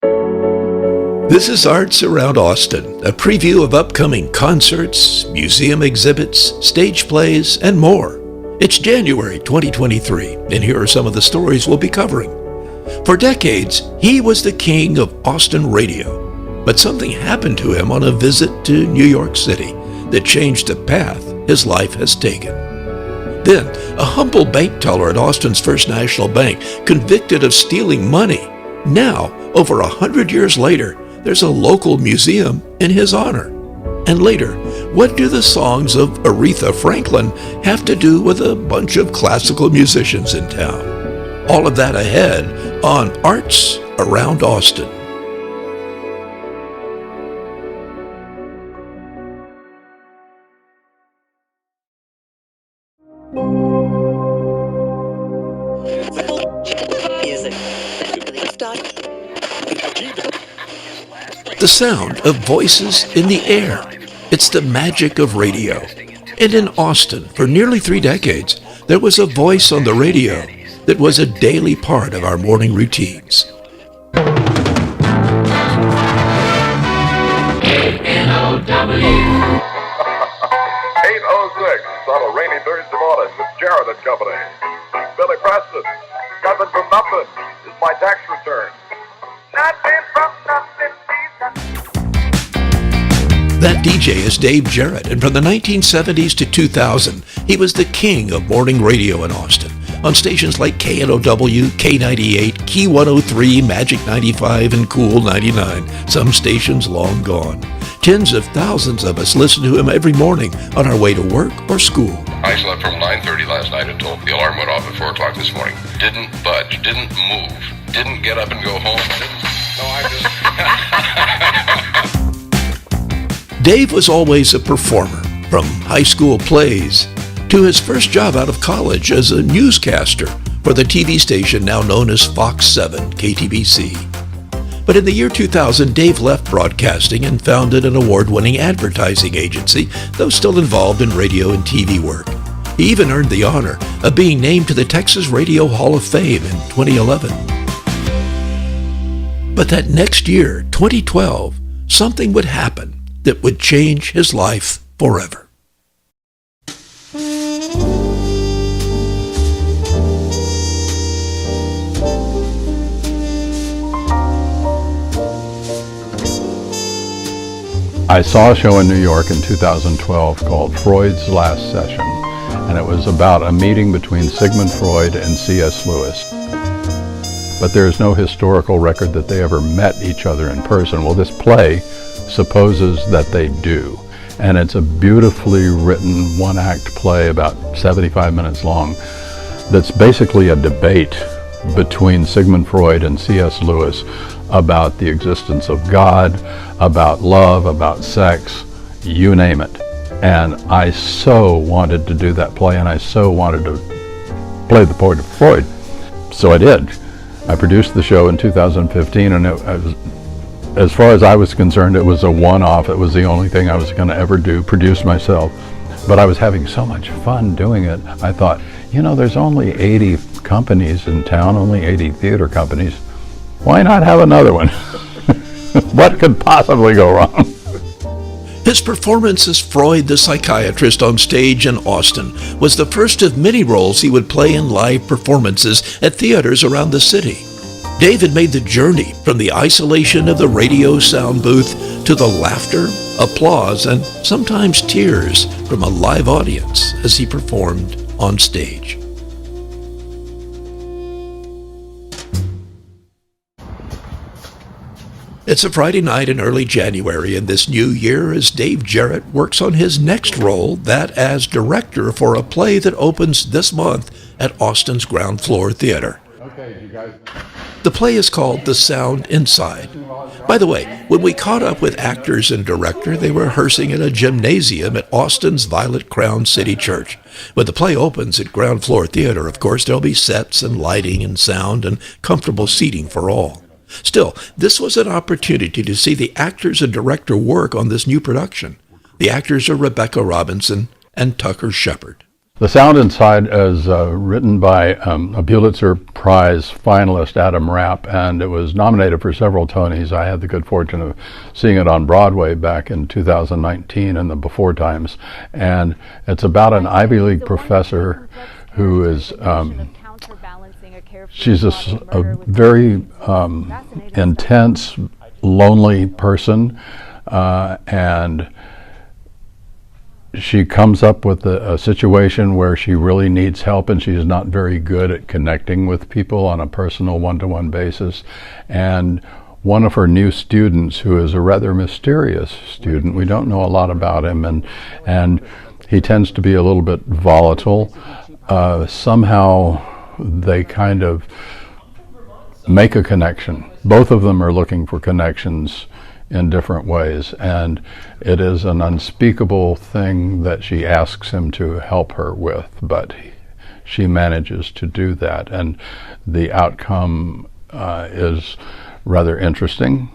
This is Arts Around Austin, a preview of upcoming concerts, museum exhibits, stage plays, and more. It's January 2023, and here are some of the stories we'll be covering. For decades, he was the king of Austin radio, but something happened to him on a visit to New York City that changed the path his life has taken. Then, a humble bank teller at Austin's First National Bank, convicted of stealing money. Now, over 100 years later, there's a local museum in his honor. And later, what do the songs of Aretha Franklin have to do with a bunch of classical musicians in town? All of that ahead on Arts Around Austin. The sound of voices in the air. It's the magic of radio. And in Austin, for nearly 3 decades, there was a voice on the radio that was a daily part of our morning routines. KNOW 806 on a rainy Thursday morning with Jarrott and Company. Billy Preston, nothing from nothing is my tax return. Nothing from nothing. That DJ is Dave Jarrett, and from the 1970s to 2000, he was the king of morning radio in Austin, on stations like KNOW, K98, Key 103, Magic 95, and Cool 99, some stations long gone. Tens of thousands of us listen to him every morning on our way to work or school. I slept from 9:30 last night until the alarm went off at 4 o'clock this morning. Didn't budge, didn't move, didn't get up and go home. Dave was always a performer, from high school plays to his first job out of college as a newscaster for the TV station now known as Fox 7, KTBC. But in the year 2000, Dave left broadcasting and founded an award-winning advertising agency, though still involved in radio and TV work. He even earned the honor of being named to the Texas Radio Hall of Fame in 2011. But that next year, 2012, something would happen that would change his life forever. I saw a show in New York in 2012 called Freud's Last Session, and it was about a meeting between Sigmund Freud and C.S. Lewis. But there is no historical record that they ever met each other in person. Well, this play supposes that they do, and it's a beautifully written one-act play about 75 minutes long that's basically a debate between Sigmund Freud and C.S. Lewis about the existence of God, about love, about sex, you name it. And I so wanted to do that play, and I so wanted to play the part of Freud, so I did. I produced the show in 2015, and as far as I was concerned, it was a one-off. It was the only thing I was going to ever do, produce myself. But I was having so much fun doing it. I thought, there's only 80 companies in town, only 80 theater companies. Why not have another one? What could possibly go wrong? His performance as Freud the psychiatrist on stage in Austin was the first of many roles he would play in live performances at theaters around the city. Dave had made the journey from the isolation of the radio sound booth to the laughter, applause, and sometimes tears from a live audience as he performed on stage. It's a Friday night in early January in this new year as Dave Jarrett works on his next role, that as director for a play that opens this month at Austin's Ground Floor Theater. Okay, you guys. The play is called The Sound Inside. By the way, when we caught up with actors and director, they were rehearsing in a gymnasium at Austin's Violet Crown City Church. When the play opens at Ground Floor Theater, of course, there'll be sets and lighting and sound and comfortable seating for all. Still, this was an opportunity to see the actors and director work on this new production. The actors are Rebecca Robinson and Tucker Shepard. The Sound Inside is written by a Pulitzer Prize finalist, Adam Rapp, and it was nominated for several Tonys. I had the good fortune of seeing it on Broadway back in 2019 in the before times. And it's about an Ivy League professor who is, she's a very intense, lonely person, and she comes up with a situation where she really needs help, and she's not very good at connecting with people on a personal one-to-one basis. And one of her new students, who is a rather mysterious student, we don't know a lot about him, and he tends to be a little bit volatile. Somehow they kind of make a connection. Both of them are looking for connections in different ways, and it is an unspeakable thing that she asks him to help her with, but she manages to do that, and the outcome is rather interesting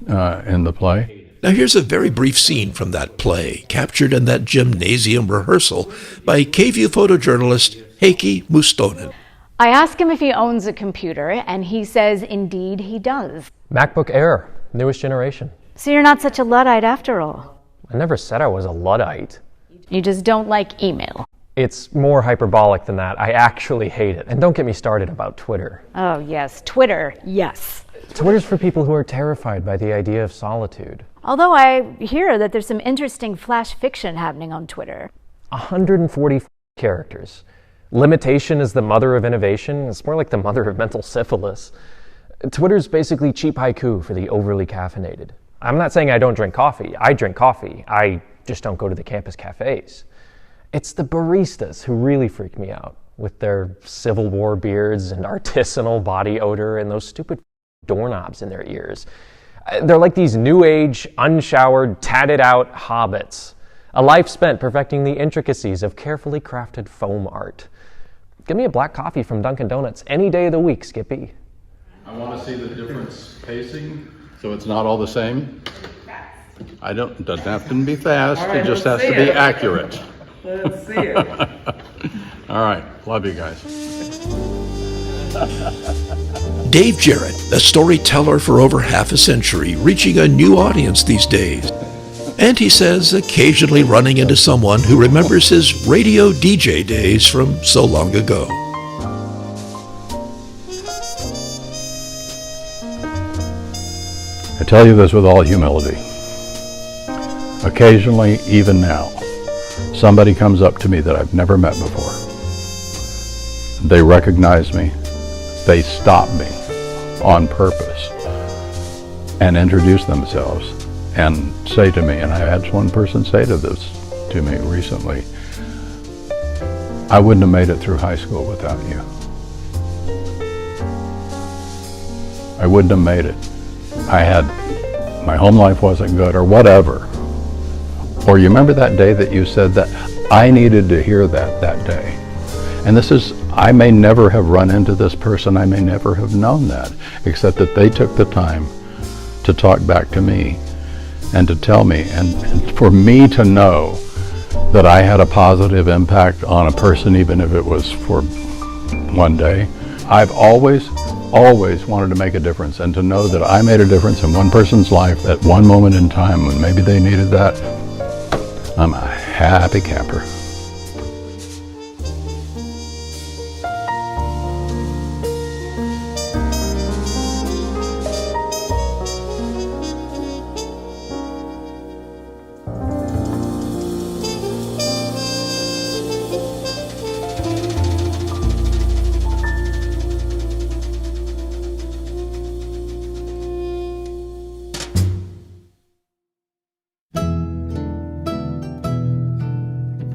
in the play. Now here's a very brief scene from that play, captured in that gymnasium rehearsal by KVUE photojournalist Heikki Mustonen. I ask him if he owns a computer, and he says indeed he does. MacBook Air. Newest generation. So you're not such a Luddite after all. I never said I was a Luddite. You just don't like email. It's more hyperbolic than that. I actually hate it. And don't get me started about Twitter. Oh yes, Twitter, yes. Twitter's for people who are terrified by the idea of solitude. Although I hear that there's some interesting flash fiction happening on Twitter. 140 characters. Limitation is the mother of innovation. It's more like the mother of mental syphilis. Twitter's basically cheap haiku for the overly caffeinated. I'm not saying I don't drink coffee. I drink coffee. I just don't go to the campus cafes. It's the baristas who really freak me out, with their Civil War beards and artisanal body odor and those stupid doorknobs in their ears. They're like these new age, unshowered, tatted out hobbits. A life spent perfecting the intricacies of carefully crafted foam art. Give me a black coffee from Dunkin' Donuts any day of the week, Skippy. I want to see the difference pacing, so it's not all the same. It doesn't have to be fast, All right, it just has let's to see be it. accurate. Let's see it. All right, love you guys. Dave Jarrett, a storyteller for over half a century, reaching a new audience these days. And he says occasionally running into someone who remembers his radio DJ days from so long ago. I tell you this with all humility. Occasionally, even now, somebody comes up to me that I've never met before. They recognize me. They stop me on purpose and introduce themselves and say to me, and I had one person say to me recently, I wouldn't have made it through high school without you. I wouldn't have made it. My home life wasn't good or whatever. Or you remember that day that you said that? I needed to hear that day. And I may never have run into this person, I may never have known that, except that they took the time to talk back to me and to tell me, and for me to know that I had a positive impact on a person, even if it was for one day. I've always wanted to make a difference, and to know that I made a difference in one person's life at one moment in time when maybe they needed that, I'm a happy camper.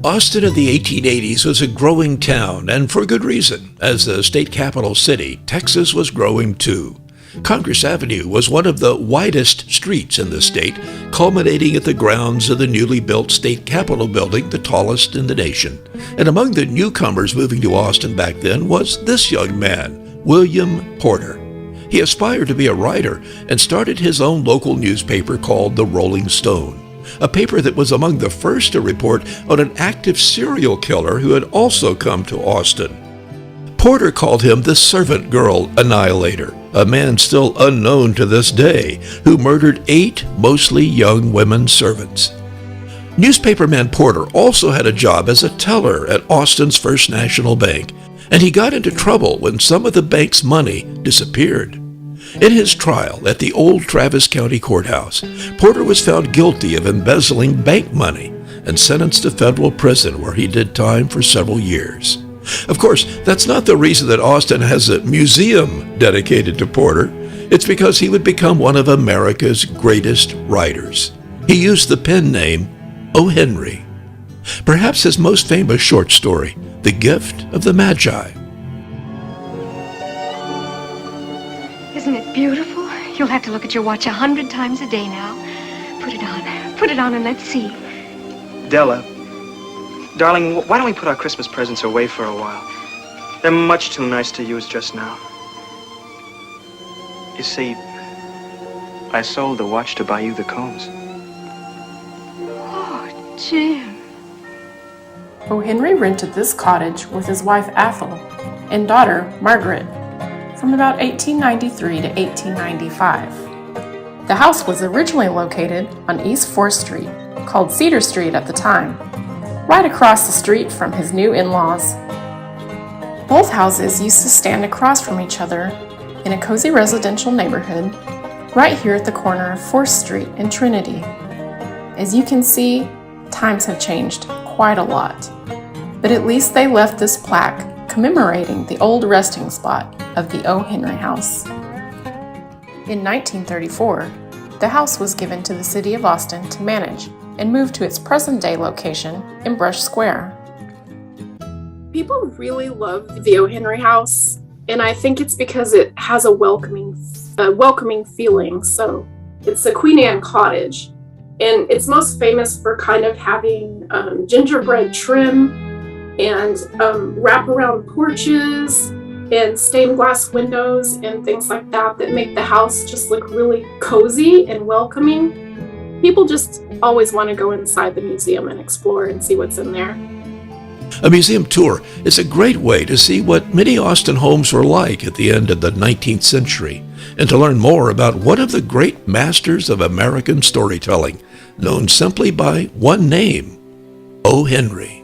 Austin in the 1880s was a growing town, and for good reason. As the state capital city, Texas was growing too. Congress Avenue was one of the widest streets in the state, culminating at the grounds of the newly built state capitol building, the tallest in the nation. And among the newcomers moving to Austin back then was this young man, William Porter. He aspired to be a writer and started his own local newspaper called the Rolling Stone. a paper that was among the first to report on an active serial killer who had also come to Austin. Porter called him the servant girl annihilator, a man still unknown to this day, who murdered 8 mostly young women servants. Newspaperman Porter also had a job as a teller at Austin's First National Bank, and he got into trouble when some of the bank's money disappeared. In his trial at the old Travis County Courthouse, Porter was found guilty of embezzling bank money and sentenced to federal prison, where he did time for several years. Of course, that's not the reason that Austin has a museum dedicated to Porter. It's because he would become one of America's greatest writers. He used the pen name O. Henry. Perhaps his most famous short story, The Gift of the Magi. Isn't it beautiful? You'll have to look at your watch 100 times a day now. Put it on. Put it on and let's see. Della, darling, why don't we put our Christmas presents away for a while? They're much too nice to use just now. You see, I sold the watch to buy you the combs. Oh, Jim. O. Henry rented this cottage with his wife Ethel and daughter Margaret from about 1893 to 1895. The house was originally located on East 4th Street, called Cedar Street at the time, right across the street from his new in-laws. Both houses used to stand across from each other in a cozy residential neighborhood right here at the corner of 4th Street and Trinity. As you can see, times have changed quite a lot, but at least they left this plaque commemorating the old resting spot of the O. Henry House. In 1934, the house was given to the city of Austin to manage and moved to its present-day location in Brush Square. People really love the O. Henry House, and I think it's because it has a welcoming feeling. So it's a Queen Anne cottage, and it's most famous for kind of having gingerbread trim and wraparound porches and stained glass windows and things like that that make the house just look really cozy and welcoming. People just always want to go inside the museum and explore and see what's in there. A museum tour is a great way to see what many Austin homes were like at the end of the 19th century, and to learn more about one of the great masters of American storytelling, known simply by one name, O. Henry.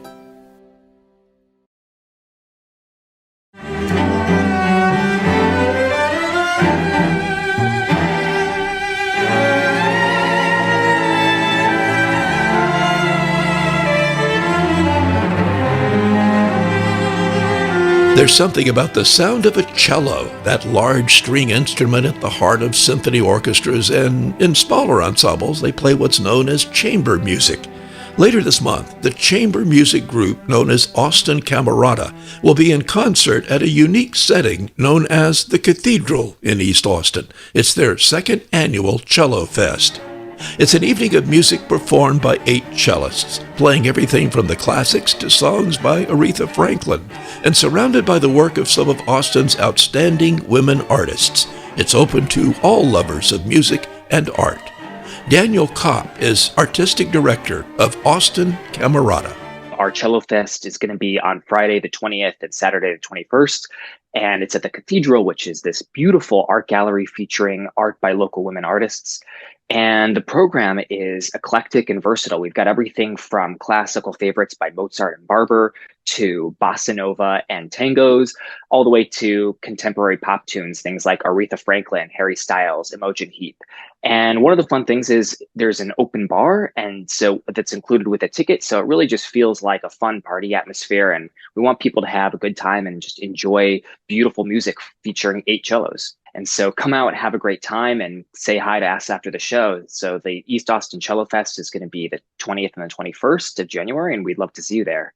There's something about the sound of a cello, that large string instrument at the heart of symphony orchestras, and in smaller ensembles they play what's known as chamber music. Later this month, the chamber music group known as Austin Camerata will be in concert at a unique setting known as the Cathedral in East Austin. It's their second annual Cello Fest. It's an evening of music performed by 8 cellists, playing everything from the classics to songs by Aretha Franklin, and surrounded by the work of some of Austin's outstanding women artists. It's open to all lovers of music and art. Daniel Kopp is artistic director of Austin Camerata. Our Cello Fest is going to be on Friday the 20th and Saturday the 21st. And it's at the Cathedral, which is this beautiful art gallery featuring art by local women artists. And the program is eclectic and versatile. We've got everything from classical favorites by Mozart and Barber to bossa nova and tangos, all the way to contemporary pop tunes, things like Aretha Franklin, Harry Styles, Imogen Heap. And one of the fun things is there's an open bar, and so that's included with a ticket. So it really just feels like a fun party atmosphere. And we want people to have a good time and just enjoy beautiful music featuring 8 cellos. And so come out and have a great time and say hi to us after the show. So the East Austin Cello Fest is going to be the 20th and the 21st of January, and we'd love to see you there.